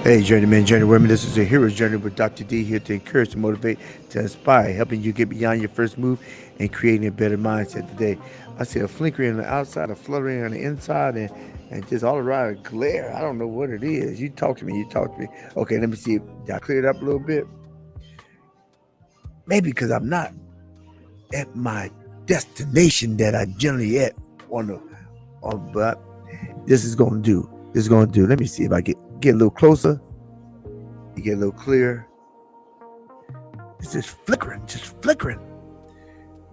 Hey, journeyman, journeywomen, this is a hero's journey with Dr. D here to encourage, to motivate, to inspire, helping you get beyond your first move and creating a better mindset today. I see a flickering on the outside, a fluttering on the inside, and just all around a glare. I don't know what it is. You talk to me, you talk to me. Okay, let me see. Did I clear it up a little bit? Maybe because I'm not at my destination that I generally at but this is gonna do. This is gonna do. Let me see if I get a little closer. You get a little clearer. It's just flickering.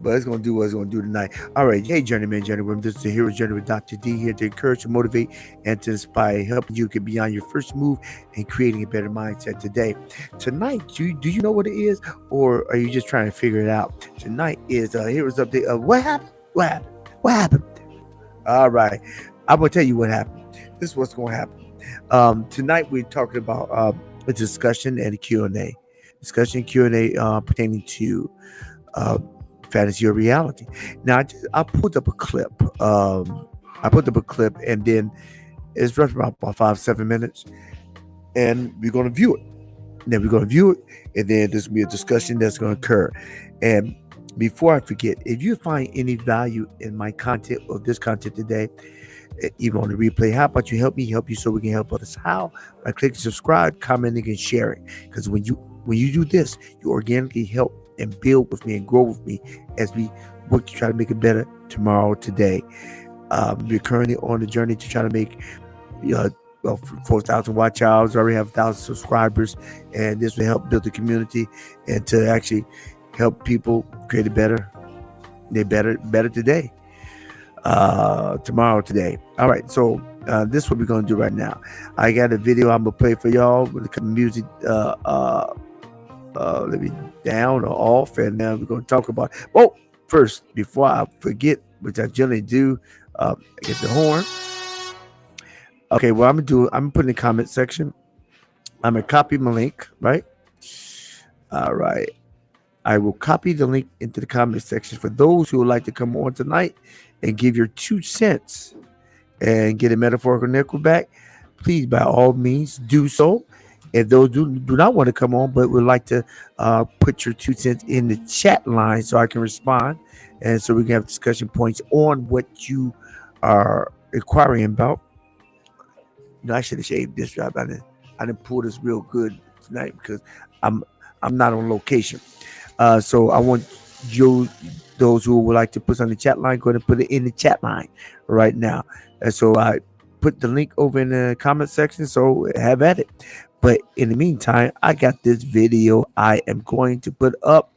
But it's gonna do what it's gonna do tonight. All right, hey journeyman, journeywomen, this is the Hero's Journey with Dr. D here to encourage, to motivate, and to inspire, helping you get beyond your first move and creating a better mindset today. Tonight, do you know what it is, or are you just trying to figure it out? Tonight is a Hero's Update of what happened. What happened? All right, I'm gonna tell you what happened. This is what's gonna happen. Tonight we're talking about a discussion and a Q&A. Discussion Q&A pertaining to fantasy or reality. Now, I pulled up a clip. And then it's roughly about 5-7 minutes. and we're going to view it. Then we're going to view it, and then there's going to be a discussion that's going to occur. And before I forget, if you find any value in my content or this content today, even on the replay, how about you help you so we can help others? How? By clicking subscribe, commenting, and sharing. Because when you do this, you organically help and build with me and grow with me as we work to try to make it better tomorrow, today. We're currently on the journey to try to make 4,000 watch hours. Already have 1,000 subscribers, and this will help build the community and to actually help people create a better today, tomorrow, today. All right, so this is what we're gonna do right now. I got a video I'm gonna play for y'all with the music. Let me down or off, and now we're gonna talk about. Oh, first, before I forget, which I generally do, I get the horn. Okay, what I'm gonna do, I'm gonna put in the comment section. I'm gonna copy my link, right? All right. I will copy the link into the comment section for those who would like to come on tonight and give your 2 cents and get a metaphorical nickel back. Please, by all means, do so. If those do not want to come on but would like to put your 2 cents in the chat line so I can respond and so we can have discussion points on what you are inquiring about. No, I should have shaved this job. I didn't pull this real good tonight because I'm not on location. So I want you, those who would like to put on the chat line, go ahead and put it in the chat line right now. And so I put the link over in the comment section, so have at it. But in the meantime, I got this video I am going to put up.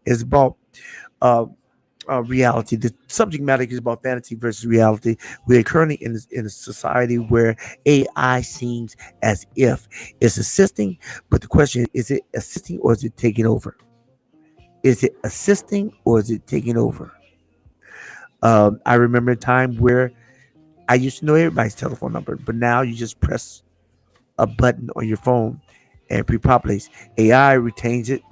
It's about reality. The subject matter is about fantasy versus reality. We are currently in a society where AI seems as if it's assisting, but the question is it assisting or is it taking over? Is it assisting or is it taking over? I remember a time where I used to know everybody's telephone number, but now you just press a button on your phone and pre-populates. AI retains it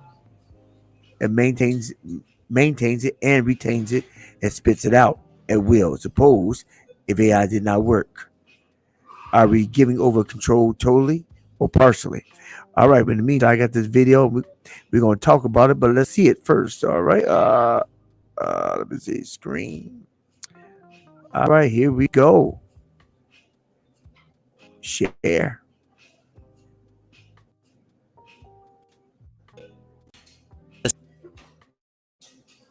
and maintains it and retains it and spits it out at will. Suppose if AI did not work, are we giving over control totally or partially? All right, but in the meantime, I got this video. We're going to talk about it, but let's see it first. All right. Let me see. Screen. All right, here we go. Share.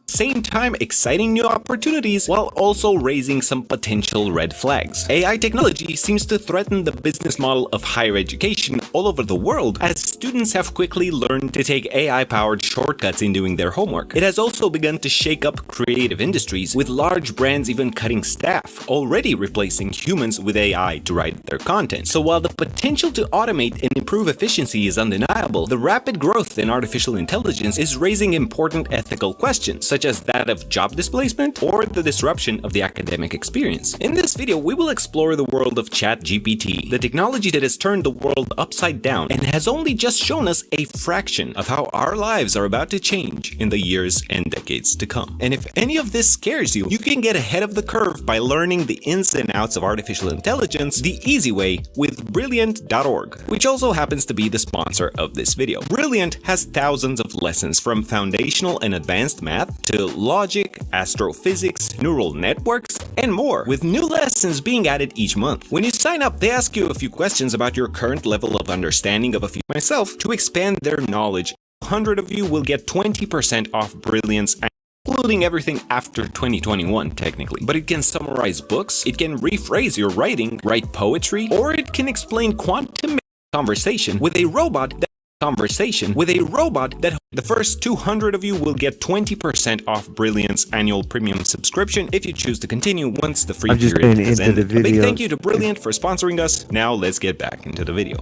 Same time exciting new opportunities while also raising some potential red flags. AI technology seems to threaten the business model of higher education all over the world as students have quickly learned to take AI-powered shortcuts in doing their homework. It has also begun to shake up creative industries, with large brands even cutting staff, already replacing humans with AI to write their content. So while the potential to automate and improve efficiency is undeniable, the rapid growth in artificial intelligence is raising important ethical questions, such as that of job displacement or the disruption of the academic experience. In this video, we will explore the world of ChatGPT, the technology that has turned the world upside down and has only just shown us a fraction of how our lives are about to change in the years and decades to come. And if any of this scares you, you can get ahead of the curve by learning the ins and outs of artificial intelligence the easy way with Brilliant.org, which also happens to be the sponsor of this video. Brilliant has thousands of lessons from foundational and advanced math to logic, astrophysics, neural networks, and more, with new lessons being added each month. When you sign up, they ask you a few questions about your current level of understanding of a few myself to expand their knowledge. 100 of you will get 20% off Brilliant's, including everything after 2021 technically. But it can summarize books, it can rephrase your writing, write poetry, or it can explain quantum conversation with a robot that the first 200 of you will get 20% off Brilliant's annual premium subscription if you choose to continue once the free period has ended. A big thank you to Brilliant for sponsoring us. Now let's get back into the video.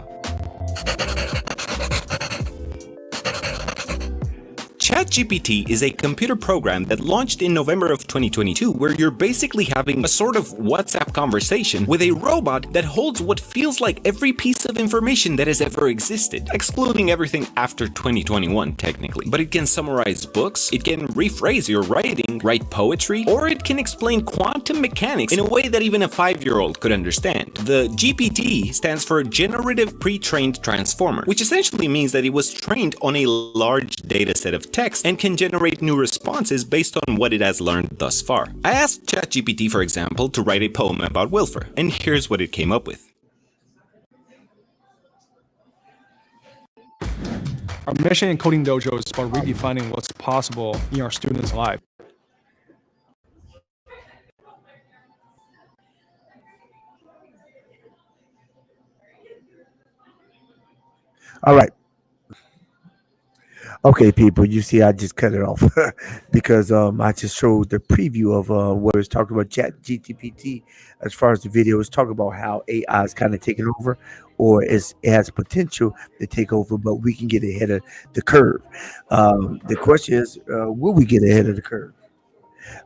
ChatGPT is a computer program that launched in November of 2022 where you're basically having a sort of WhatsApp conversation with a robot that holds what feels like every piece of information that has ever existed, excluding everything after 2021 technically. But it can summarize books, it can rephrase your writing, write poetry, or it can explain quantum mechanics in a way that even a 5-year-old could understand. The GPT stands for Generative Pre-trained Transformer, which essentially means that it was trained on a large data set of text and can generate new responses based on what it has learned thus far. I asked ChatGPT, for example, to write a poem about Wilfer, and here's what it came up with. Our mission in Coding Dojo is about redefining what's possible in our students' life. All right. Okay, people, you see, I just cut it off because I just showed the preview of what it's talking about Chat GTPT as far as the video is talking about how AI is kind of taking over, or it has potential to take over, but we can get ahead of the curve. The question is, will we get ahead of the curve?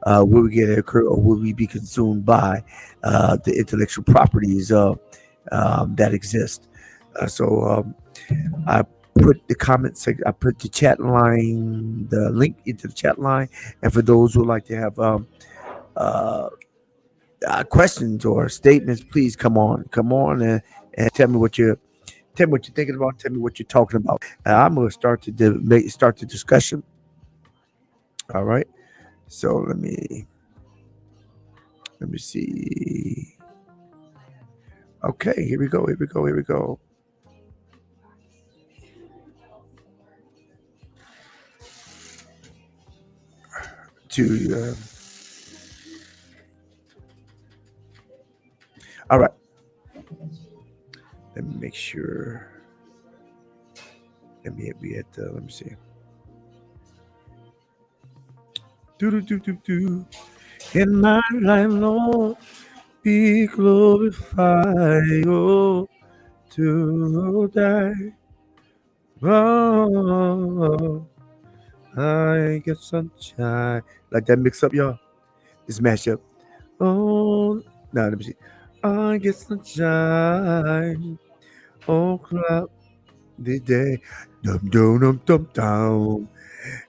Will we get ahead of the curve, or will we be consumed by the intellectual properties that exist? So I put the comments, I put the chat line, the link into the chat line. And for those who would like to have uh, questions or statements, please come on and tell me what you're thinking about, tell me what you're talking about. I'm going to start the discussion. All right. So let me see. Okay, here we go. Here we go. Here we go. To all right. Let me make sure. Let me be at. Let me see. Do do do do do. In my life, Lord, be glorified. Oh, to die. Oh, I get sunshine. Like that mix up, y'all. This mashup. Oh, no, let me see. I get sunshine. Oh, cloud the day. Dum dum dum dum dum.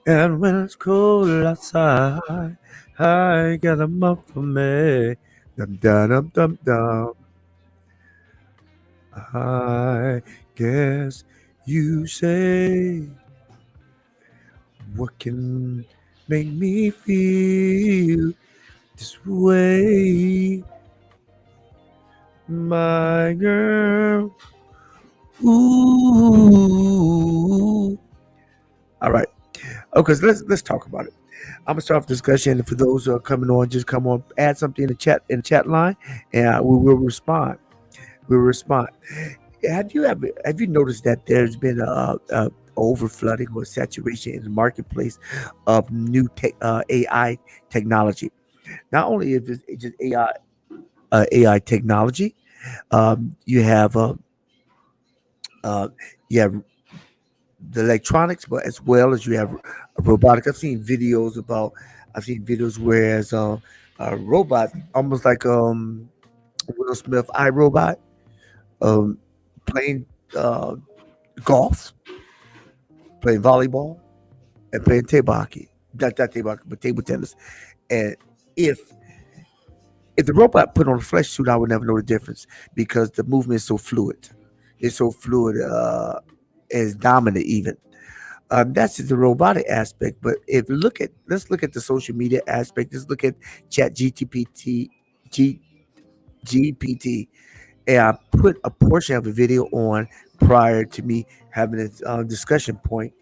And when it's cold outside, I got a mug for me. Dum dum dum dum dum. I guess you say what can make me feel this way, my girl. Ooh. All right. Okay, so let's talk about it. I'm gonna start off the discussion. For those who are coming on, just come on, add something in the chat line, and we will respond. We'll respond. Have you noticed that there's been a over flooding or saturation in the marketplace of new AI technology? Not only is it just AI technology, you have uh, you have the electronics, but as well as you have robotics. I've seen videos whereas a robot, almost like Will Smith iRobot, um, playing golf, playing volleyball, and playing table hockey. Not table hockey, but table tennis. And if if the robot put on a flesh suit, I would never know the difference because the movement is so fluid. It's so fluid, is dominant even. That's the robotic aspect. But if let's look at the social media aspect. Let's look at Chat G, GPT, and I put a portion of a video on prior to me having a discussion point,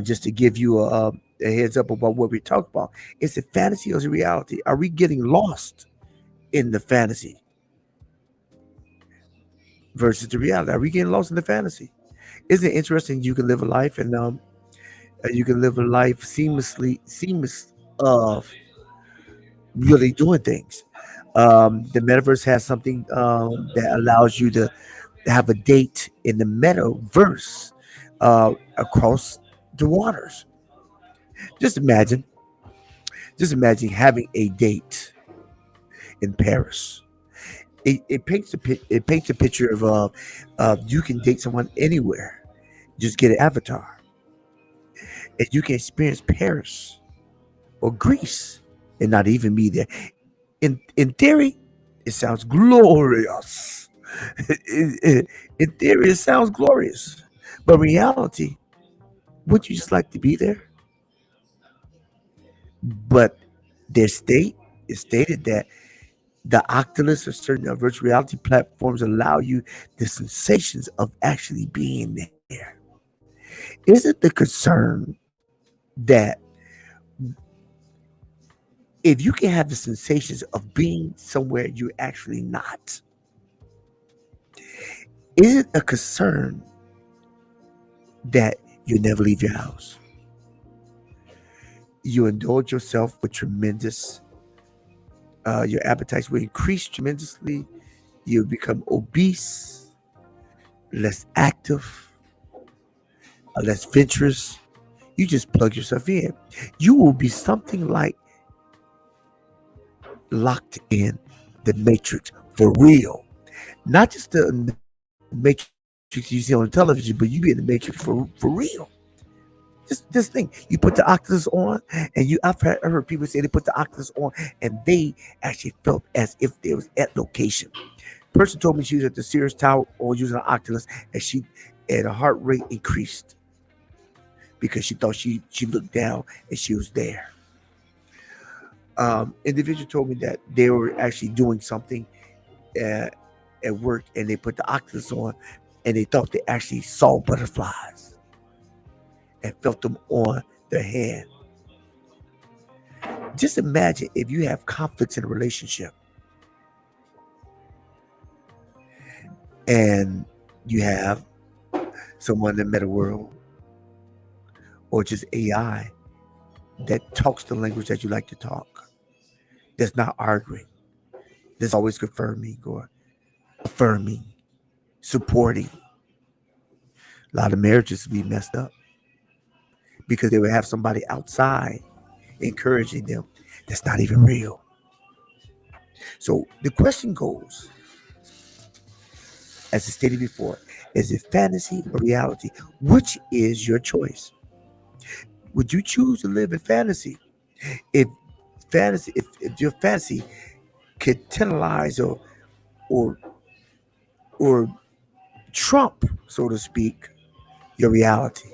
just to give you a heads up about what we talk about. Is it fantasy or is it reality? Are we getting lost in the fantasy versus the reality? Are we getting lost in the fantasy? Isn't it interesting? You can live a life and you can live a life seamless of really doing things. The metaverse has something that allows you to have a date in the metaverse across the waters. Just imagine, just imagine having a date in Paris. It paints a picture of you can date someone anywhere. Just get an avatar, and you can experience Paris or Greece and not even be there. In theory, it sounds glorious. In theory, it sounds glorious, but in reality, would you just like to be there? But their state is stated that the Oculus or certain virtual reality platforms allow you the sensations of actually being there. Is it the concern that if you can have the sensations of being somewhere you're actually not, is it a concern that you never leave your house? You indulge yourself with tremendous, your appetites will increase tremendously. You become obese, less active, less venturous. You just plug yourself in. You will be something like locked in the matrix for real. Not just the matrix you see on television, but you be in the matrix for real. This thing, you put the Oculus on, and heard people say they put the Oculus on, and they actually felt as if they was at location. Person told me she was at the Sears Tower or using an Oculus, and her heart rate increased because she thought she looked down and she was there. Individual told me that they were actually doing something uh, at work, and they put the Oculus on, and they thought they actually saw butterflies and felt them on their hand. Just imagine if you have conflicts in a relationship and you have someone in the meta world or just AI that talks the language that you like to talk, that's not arguing, that's always confirming or affirming, supporting. A lot of marriages will be messed up because they would have somebody outside encouraging them that's not even real. So the question goes, as I stated before, is it fantasy or reality? Which is your choice? Would you choose to live in fantasy? If if your fantasy could tantalize or or trump, so to speak, your reality,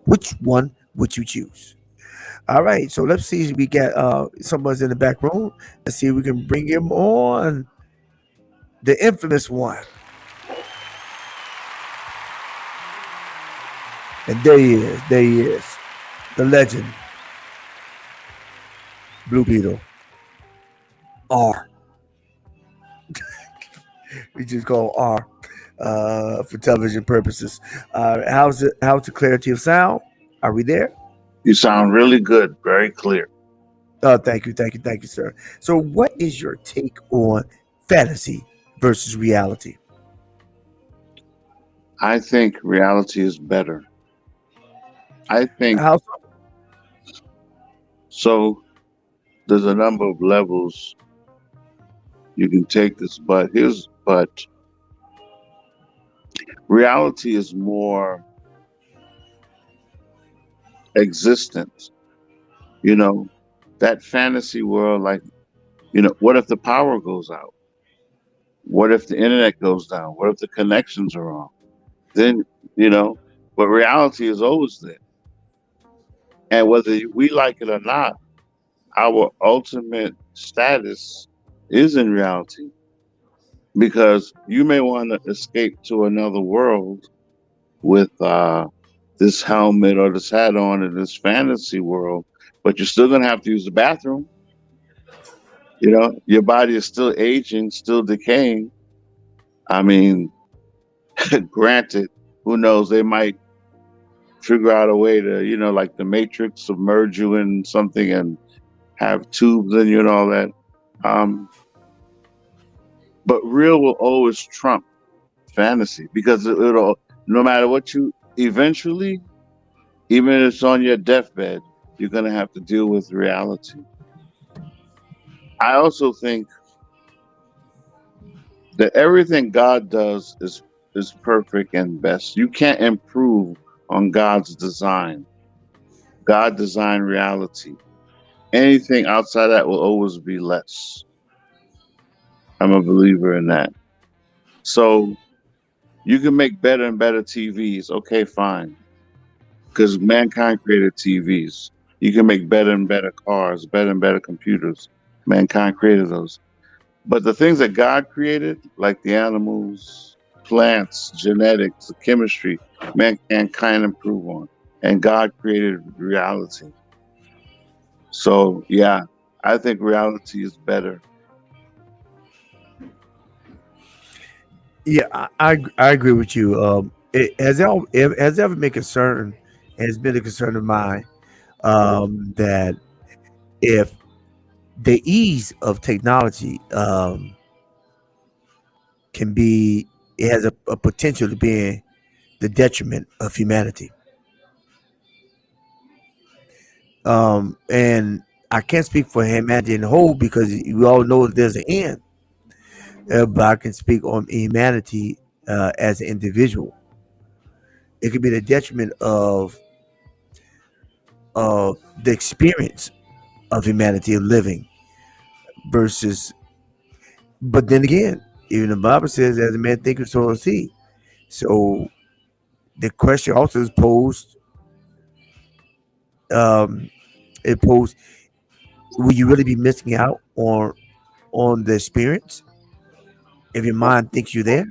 which one would you choose? All right, so let's see if we get someone's in the back room. Let's see if we can bring him on. The infamous one. And there he is. There he is. The legend. Blue Beetle. R. We just call R for television purposes. How's the clarity of sound? Are we there? You sound really good, very clear. Thank you, sir. So, what is your take on fantasy versus reality? I think reality is better. I think How so. There's a number of levels you can take this, but reality is more existent. You know, that fantasy world, like, what if the power goes out? What if the internet goes down? What if the connections are wrong? Then, but reality is always there. And whether we like it or not, our ultimate status is in reality, because you may want to escape to another world with this helmet or this hat on in this fantasy world, but you're still going to have to use the bathroom. Your body is still aging, still decaying. I mean, granted, who knows, they might figure out a way to, like the Matrix, submerge you in something and have tubes in you and all that. But real will always trump fantasy, because it'll, no matter what you eventually, even if it's on your deathbed, you're going to have to deal with reality. I also think that everything God does is perfect and best. You can't improve on God's design. God designed reality. Anything outside that will always be less. I'm a believer in that. So you can make better and better TVs. Okay, fine. Because mankind created TVs. You can make better and better cars, better and better computers. Mankind created those. But the things that God created, like the animals, plants, genetics, the chemistry, mankind can improve on. And God created reality. So yeah, I think reality is better. Yeah, I agree with you. It has ever been concern has been a concern of mine that if the ease of technology can be it has a potential to be the detriment of humanity. And I can't speak for humanity in the whole because we all know that there's an end, but I can speak on humanity as an individual. It could be the detriment of the experience of humanity of living versus. But then again, even the Bible says, "As a man thinketh, so is he." So the question also is posed. Um, it posed: will you really be missing out on the experience if your mind thinks you're there?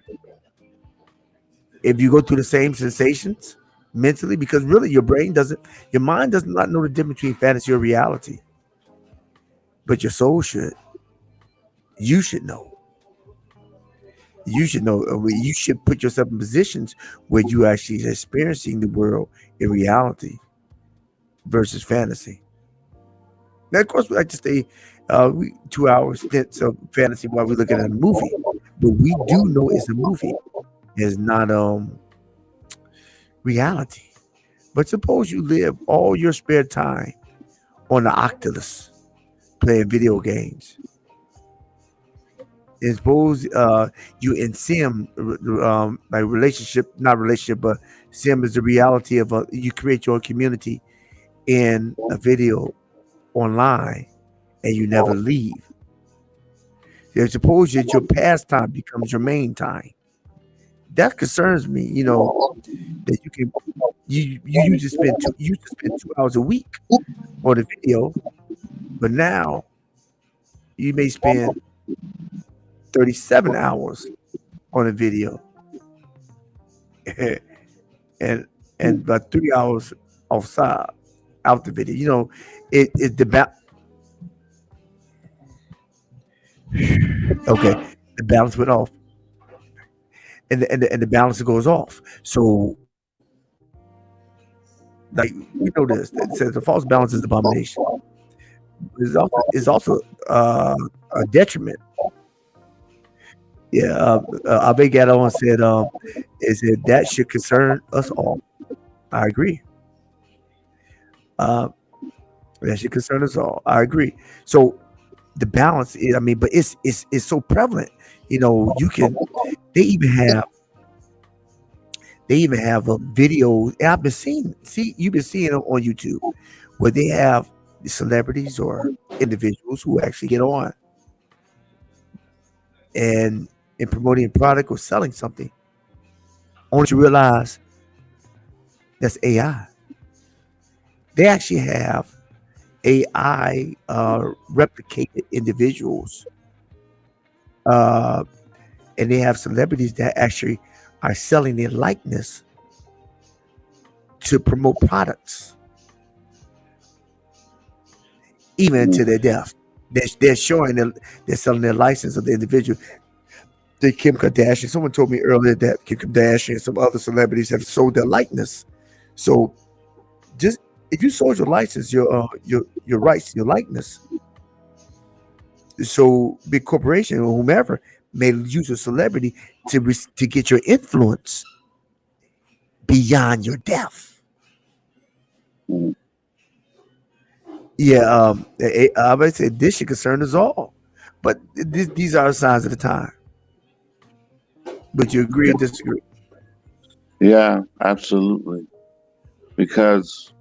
If you go through the same sensations mentally, because really your mind does not know the difference between fantasy or reality, but your soul should. You should know. You should know. You should put yourself in positions where you actually experiencing the world in reality versus fantasy. Now, of course, we like to stay 2 hours stints of fantasy while we're looking at a movie, but we do know it's a movie. It's not reality. But suppose you live all your spare time on the Oculus playing video games. And suppose you in sim like relationship, not relationship, but sim is the reality of you create your community in a video online and you never leave. And suppose that your pastime becomes your main time. That concerns me. That you used to spend 2 hours a week on a video, but now you may spend 37 hours on a video and about 3 hours outside out the video. It okay, the balance went off, and the balance goes off. So like we know this. It says the false balance is abomination. Is also a detriment. Yeah, Abe Gadon said, is that that should concern us all. I agree. Uh, that should concern us all. I agree. So the balance is, I mean, but it's so prevalent. You can. They even have they even have videos. And I've been seeing. See, you've been seeing them on YouTube where they have the celebrities or individuals who actually get on and in promoting a product or selling something, only to realize that's AI. They actually have AI replicated individuals, uh, and they have celebrities that actually are selling their likeness to promote products, even to their death. They're showing they're selling their license of the individual. The Kim Kardashian. Someone told me earlier that Kim Kardashian and some other celebrities have sold their likeness. So just if you sold your license, your rights, your likeness, so big corporation or whomever may use a celebrity to get your influence beyond your death. Mm. Yeah, I would say this should concern us all. But these are signs of the time. Would you agree or disagree? Yeah, absolutely. Because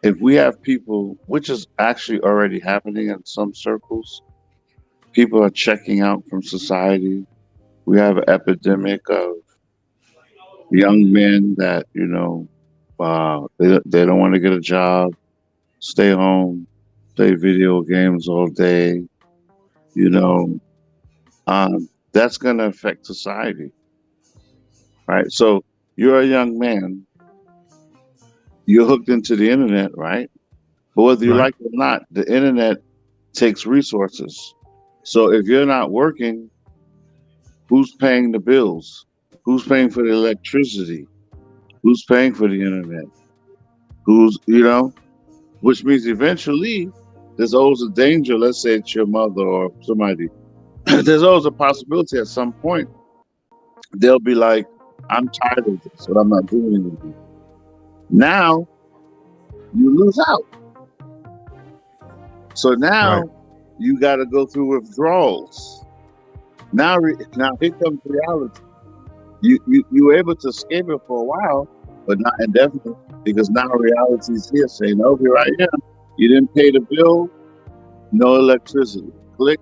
if we have people, which is actually already happening in some circles, people are checking out from society. We have an epidemic of young men that, they don't want to get a job, stay home, play video games all day, you know, that's going to affect society, right? So you're a young man, you're hooked into the internet, right? But whether you Right. like it or not, the internet takes resources. So if you're not working, who's paying the bills? Who's paying for the electricity? Who's paying for the internet? Which means eventually there's always a danger. Let's say it's your mother or somebody. There's always a possibility at some point they'll be like, I'm tired of this, but I'm not doing anything. Now you lose out. So Right. now you got to go through withdrawals. Now here comes reality. You were able to escape it for a while, but not indefinitely, because now reality is here saying, "Oh, here I am. You didn't pay the bill, no electricity. Click.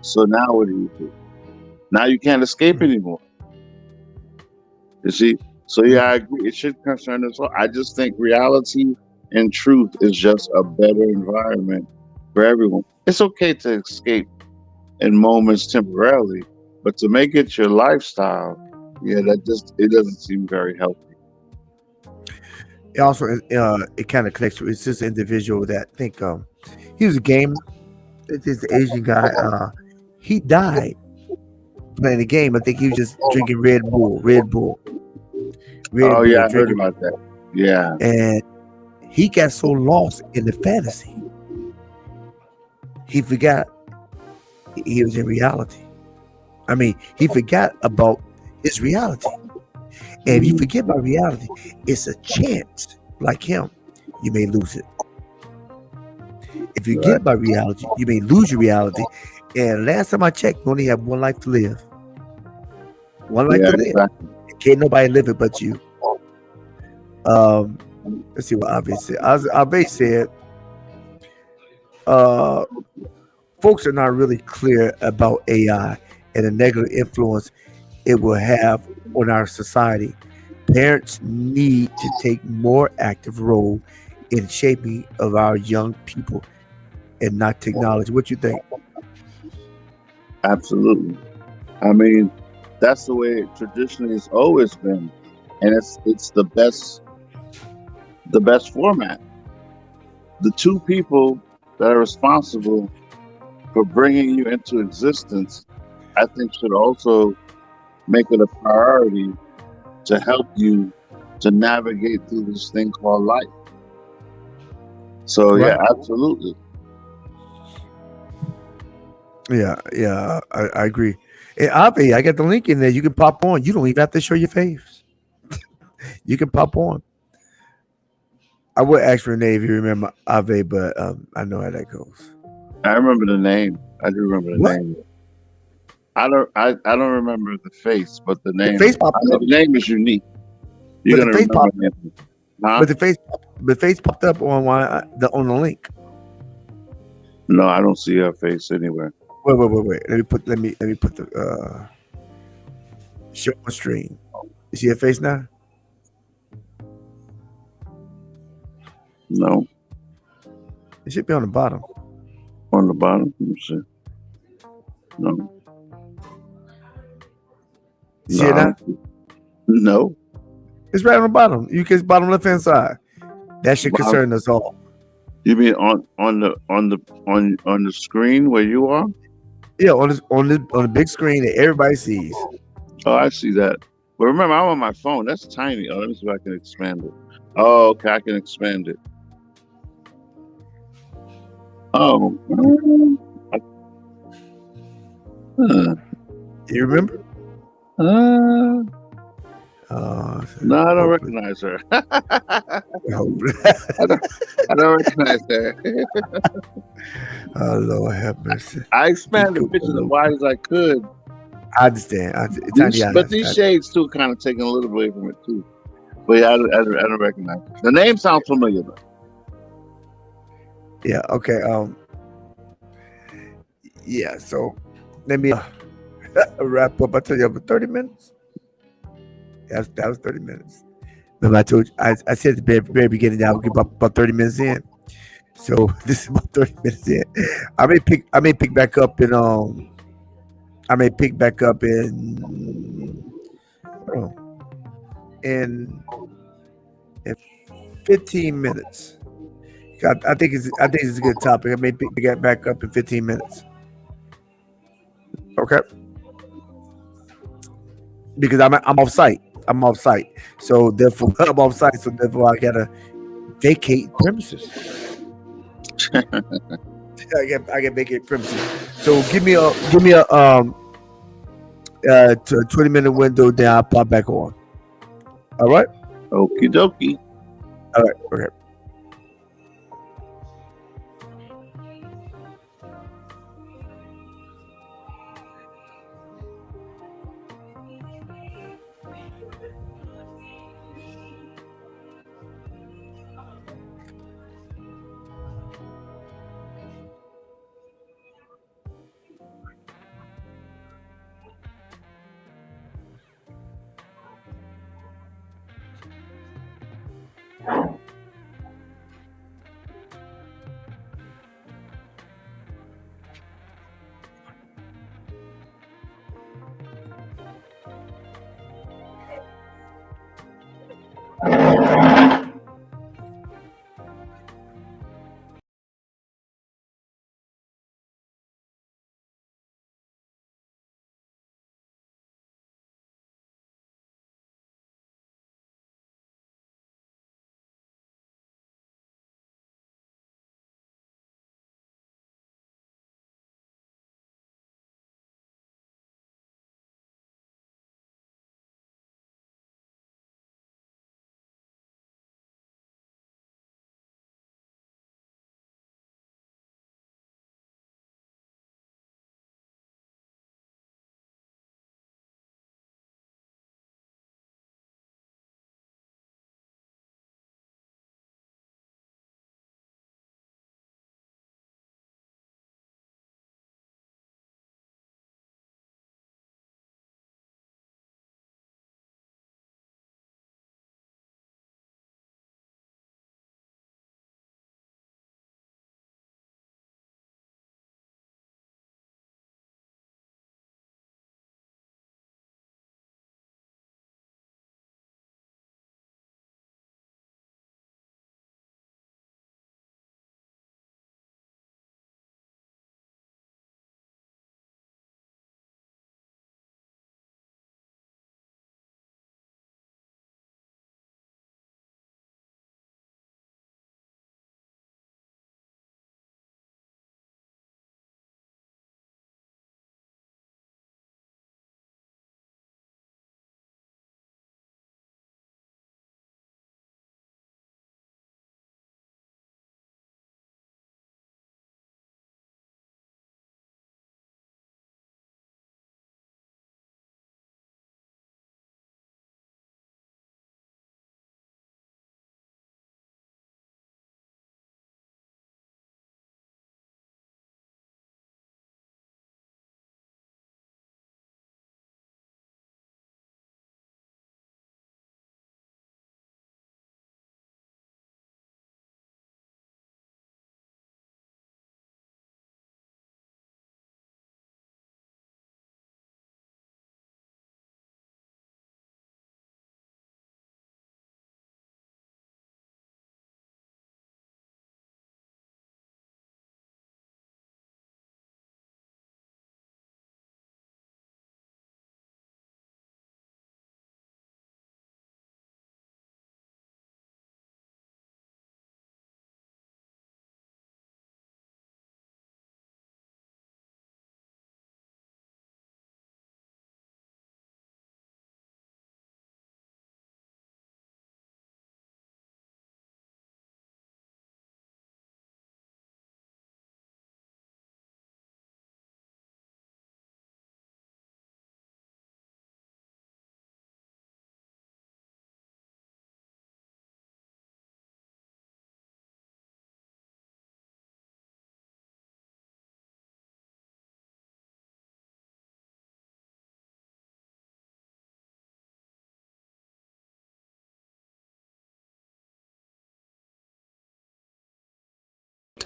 So now what do? Now you can't escape Mm, anymore. You see? So yeah, mm. I agree. It should concern us all. I just think reality and truth is just a better environment for everyone. It's okay to escape in moments temporarily, but to make it your lifestyle, yeah, it doesn't seem very healthy. It also it kind of connects to it's this individual that I think he was a gamer. This Asian guy. He died playing the game. I think he was just drinking Red Oh Bull, yeah, I heard drinking, about that. Yeah, and he got so lost in the fantasy, he forgot he was in reality. I mean, he forgot about his reality. And if you forget about reality, it's a chance, like him, you may lose it. If you right. get by reality, you may lose your reality. And last time I checked, you only have one life to live. One life Yeah, to live. exactly. Can't nobody live it but you. Um, let's see what Ave said. Ave said, uh, folks are not really clear about AI and the negative influence it will have on our society. Parents need to take more active role in shaping of our young people and not technology. What you think? Absolutely. I mean, that's the way it traditionally has always been, and it's the best format. The two people that are responsible for bringing you into existence, I think, should also make it a priority to help you to navigate through this thing called life. So yeah, Right. absolutely. Yeah, I agree. And Avi, I got the link in there. You can pop on. You don't even have to show your face. You can pop on. I would ask Renee if you remember Ave, but I know how that goes. I remember the name. I do remember the What? name. I don't remember the face, but the The name face I popped know up, the name is unique. You're but the gonna face remember popped, him. Huh? but the face popped up on on the link. No, I don't see her face anywhere. Wait. Let me put the show on stream. You see her face now? No. It should be on the bottom. On the bottom. Let me see. No. You No, see it I now? don't see. No. It's right on the bottom. You can bottom left hand side. That should Bottom. concern us all. You mean on the screen where you are? Yeah, on the big screen that everybody sees. Oh, I see that. But remember, I'm on my phone. That's tiny. Oh, let me see if I can expand it. Oh, okay, I can expand it. Oh, uh, You remember? uh, No, I don't Hopefully, recognize her. I hopefully. don't. I don't recognize her. Oh Lord, have mercy. I He expanded the could picture as wide as I could. I understand. Tiny But eyes. these shades too kind of taking a little bit away from it too. But yeah, I don't recognize it. The name sounds familiar though. Yeah. Okay. Yeah. So let me wrap up. I tell you, about 30 minutes. That was 30 minutes. Remember, I told you. I said at the very beginning that I would get about 30 minutes in. So this is about 30 minutes in. I may pick back up in I may pick back up oh, in in 15 minutes. I think it's a good topic. I may pick that back up in 15 minutes. Okay, because I'm off site. I'm off site. So therefore I'm off site. So therefore I gotta vacate premises. I get vacate premises. So give me a 20-minute window. Then I'll pop back on. All right. Okie dokie. All right. Okay.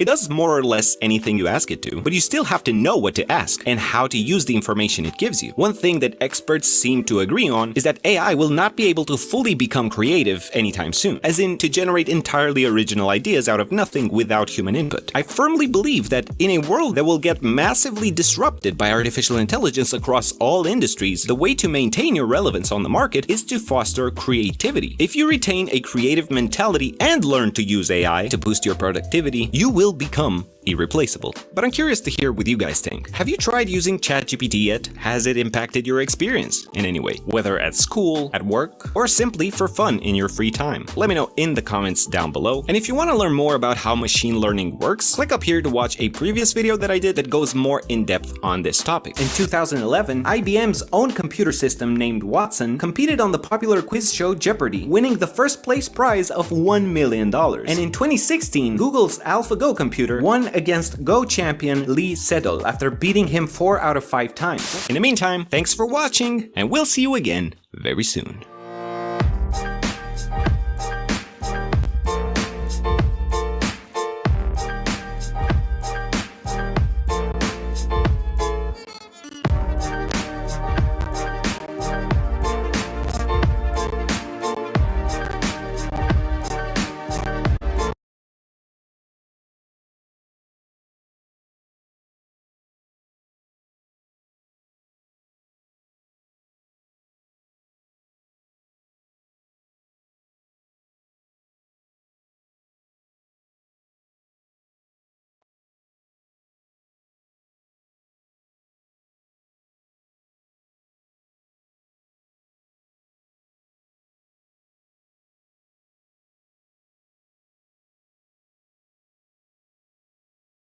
It does more or less anything you ask it to, but you still have to know what to ask and how to use the information it gives you. One thing that experts seem to agree on is that AI will not be able to fully become creative anytime soon, as in to generate entirely original ideas out of nothing without human input. I firmly believe that in a world that will get massively disrupted by artificial intelligence across all industries, the way to maintain your relevance on the market is to foster creativity. If you retain a creative mentality and learn to use AI to boost your productivity, you will become irreplaceable. But I'm curious to hear what you guys think. Have you tried using ChatGPT yet? Has it impacted your experience in any way, whether at school, at work, or simply for fun in your free time? Let me know in the comments down below. And if you want to learn more about how machine learning works, click up here to watch a previous video that I did that goes more in depth on this topic. In 2011, IBM's own computer system named Watson competed on the popular quiz show Jeopardy, winning the first place prize of $1 million. And in 2016, Google's AlphaGo computer won against Go champion Lee Sedol after beating him 4 out of 5 times. In the meantime, thanks for watching, and we'll see you again very soon.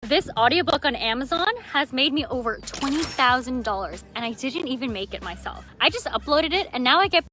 This audiobook on Amazon has made me over $20,000 and I didn't even make it myself. I just uploaded it and now I get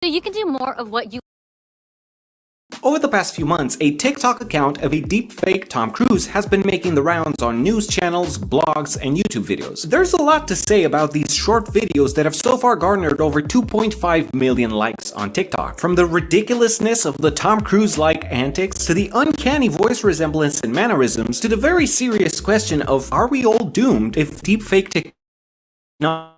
so you can do more of what you Over the past few months, a TikTok account of a deepfake Tom Cruise has been making the rounds on news channels, blogs, and YouTube videos. There's a lot to say about these short videos that have so far garnered over 2.5 million likes on TikTok. From the ridiculousness of the Tom Cruise-like antics, to the uncanny voice resemblance and mannerisms, to the very serious question of, are we all doomed if deepfake technology